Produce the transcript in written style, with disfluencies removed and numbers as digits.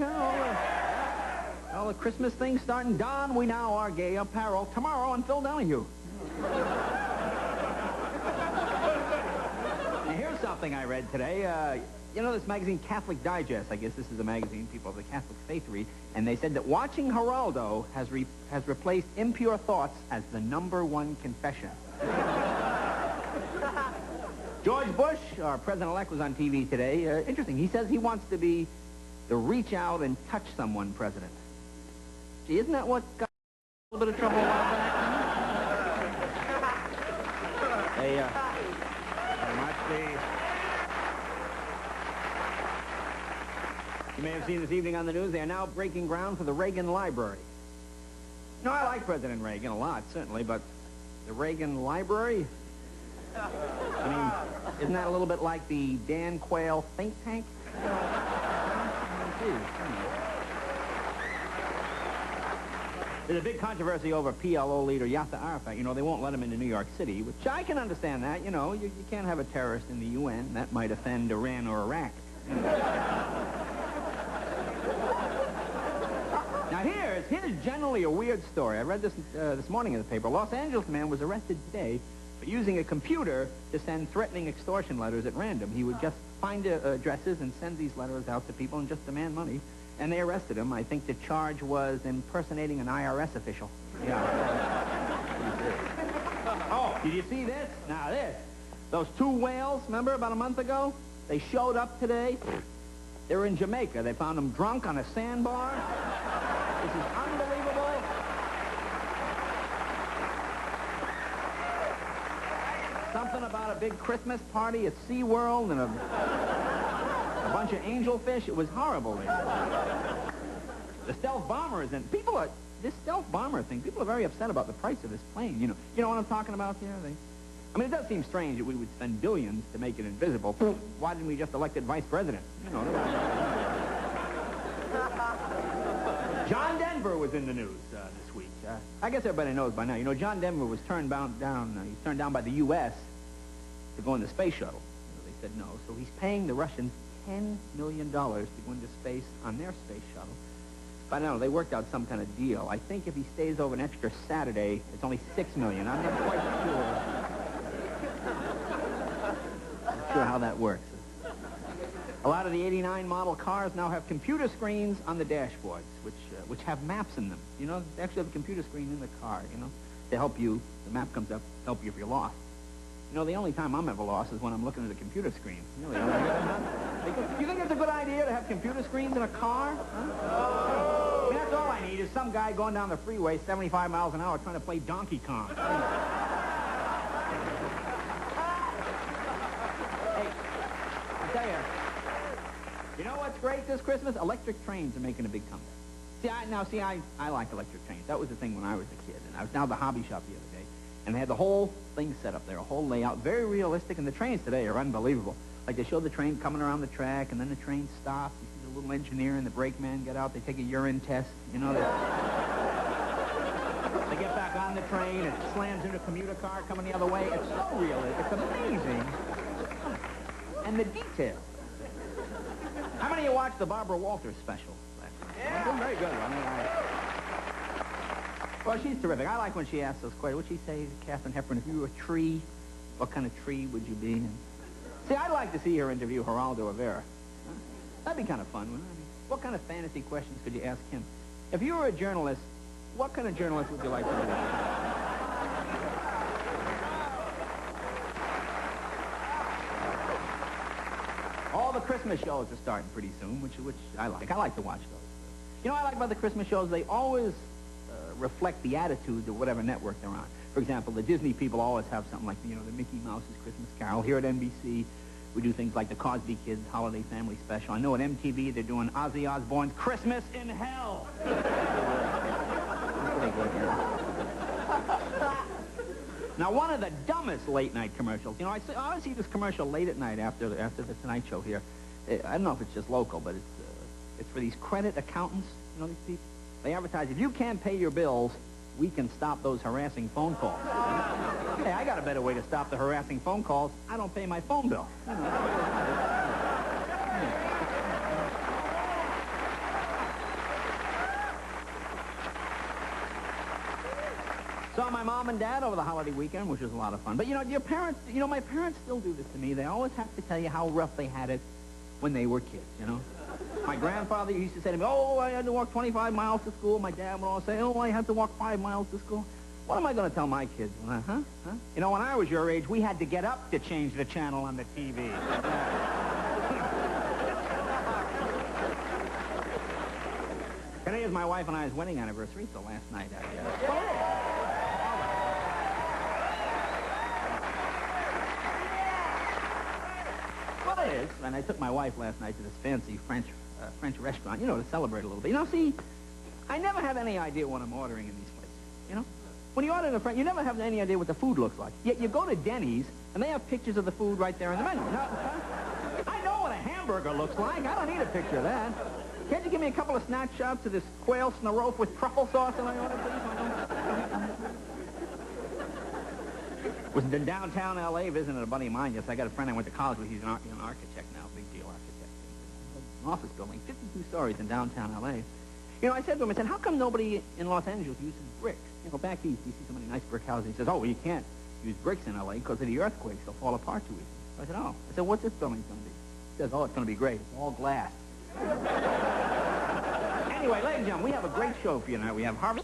like? All the Christmas things starting. Don, we now are gay apparel. Tomorrow on Phil Donahue. Now, here's something I read today. You know this magazine, Catholic Digest? I guess this is a magazine people of the Catholic faith read. And they said that watching Geraldo has replaced impure thoughts as the #1 confession. George Bush, our president-elect, was on TV today. Interesting. He says he wants to be the reach out and touch someone president. Gee, isn't that what got a little bit of trouble a while back? Very much. You may have seen this evening on the news, they are now breaking ground for the Reagan Library. No, I like President Reagan a lot, certainly, but the Reagan Library? I mean, isn't that a little bit like the Dan Quayle think tank? There's a big controversy over PLO leader Yasser Arafat. You know, they won't let him into New York City, which I can understand that. You know, you can't have a terrorist in the UN. That might offend Iran or Iraq. Now, here's generally a weird story. I read this this morning in the paper. A Los Angeles man was arrested today for using a computer to send threatening extortion letters at random. He would just find addresses and send these letters out to people and just demand money. And they arrested him. I think the charge was impersonating an IRS official. Yeah. Oh, did you see this? Now, this. Those 2 whales, remember, about a month ago? They showed up today. They were in Jamaica. They found them drunk on a sandbar. This is unbelievable. Something about a big Christmas party at SeaWorld and a bunch of angelfish. It was horrible. The stealth bomber is in. This stealth bomber thing, people are very upset about the price of this plane. You know what I'm talking about here? I mean, it does seem strange that we would spend billions to make it invisible. Why didn't we just elect it vice president? You know. John Denver was in the news this week. I guess everybody knows by now. You know, John Denver was turned down by the U.S. to go in the space shuttle. They said no, so he's paying the Russians $10 million to go into space on their space shuttle. But I don't know, they worked out some kind of deal. I think if he stays over an extra Saturday, it's only $6 million. I'm not quite sure. Not sure how that works. A lot of the '89 model cars now have computer screens on the dashboards, which have maps in them. You know, they actually have a computer screen in the car, you know, to help you. The map comes up to help you if you're lost. You know, the only time I'm ever lost is when I'm looking at a computer screen. Really, you think it's a good idea to have computer screens in a car? Huh? I mean, that's all I need is some guy going down the freeway 75 miles an hour trying to play Donkey Kong. Hey, I tell you know what's great this Christmas? Electric trains are making a big comeback. See, I like electric trains. That was the thing when I was a kid. And I was down at the hobby shop the other day. And they had the whole thing set up there, a whole layout, very realistic, and the trains today are unbelievable. Like, they show the train coming around the track, and then the train stops. You see the little engineer and the brakeman get out. They take a urine test, you know. They get back on the train, it slams into a commuter car coming the other way. It's so realistic. It's amazing. And the detail. How many of you watched the Barbara Walters special? Yeah. Well, very good. I mean, well, she's terrific. I like when she asks those questions. What'd she say, Katharine Hepburn, if you were a tree, what kind of tree would you be? And see, I'd like to see her interview Geraldo Rivera. Huh? That'd be kind of fun, wouldn't it? I mean, what kind of fantasy questions could you ask him? If you were a journalist, what kind of journalist would you like to be? All the Christmas shows are starting pretty soon, which I like. I like to watch those. You know what I like about the Christmas shows? They always reflect the attitude of whatever network they're on. For example, the Disney people always have something like, you know, the Mickey Mouse's Christmas Carol. Here at NBC, we do things like the Cosby Kids Holiday Family Special. I know at MTV they're doing Ozzy Osbourne's Christmas in Hell. Now, one of the dumbest late-night commercials, you know, I always see this commercial late at night after the Tonight Show here. I don't know if it's just local, but it's for these credit accountants, you know, these people. They advertise, if you can't pay your bills, we can stop those harassing phone calls. Hey, I got a better way to stop the harassing phone calls. I don't pay my phone bill. You know. Saw my mom and dad over the holiday weekend, which was a lot of fun. But, your parents, my parents still do this to me. They always have to tell you how rough they had it when they were kids, My grandfather used to say to me, oh, I had to walk 25 miles to school. My dad would always say, oh, I had to walk 5 miles to school. What am I going to tell my kids? Huh? When I was your age, we had to get up to change the channel on the TV. Today is my wife and I's wedding anniversary, so last night Well, it is, and I took my wife last night to this fancy French restaurant, to celebrate a little bit. See, I never have any idea what I'm ordering in these places, When you order in a French, you never have any idea what the food looks like. Yet you go to Denny's, and they have pictures of the food right there in the menu. I know what a hamburger looks like. I don't need a picture of that. Can't you give me a couple of snapshots of this quail snarope with truffle sauce in my order, please? Was in downtown L.A. visiting a buddy of mine. Yes, I got a friend I went to college with. He's an architect now, big deal architect. An office building, 52 stories in downtown L.A. I said to him, how come nobody in Los Angeles uses bricks? Back east, you see so many nice brick houses. He says, oh, well, you can't use bricks in L.A. because of the earthquakes. They'll fall apart too easily. I said, oh. I said, what's this building going to be? He says, oh, it's going to be great. It's all glass. Anyway, ladies and gentlemen, we have a great show for you tonight. We have Harvey.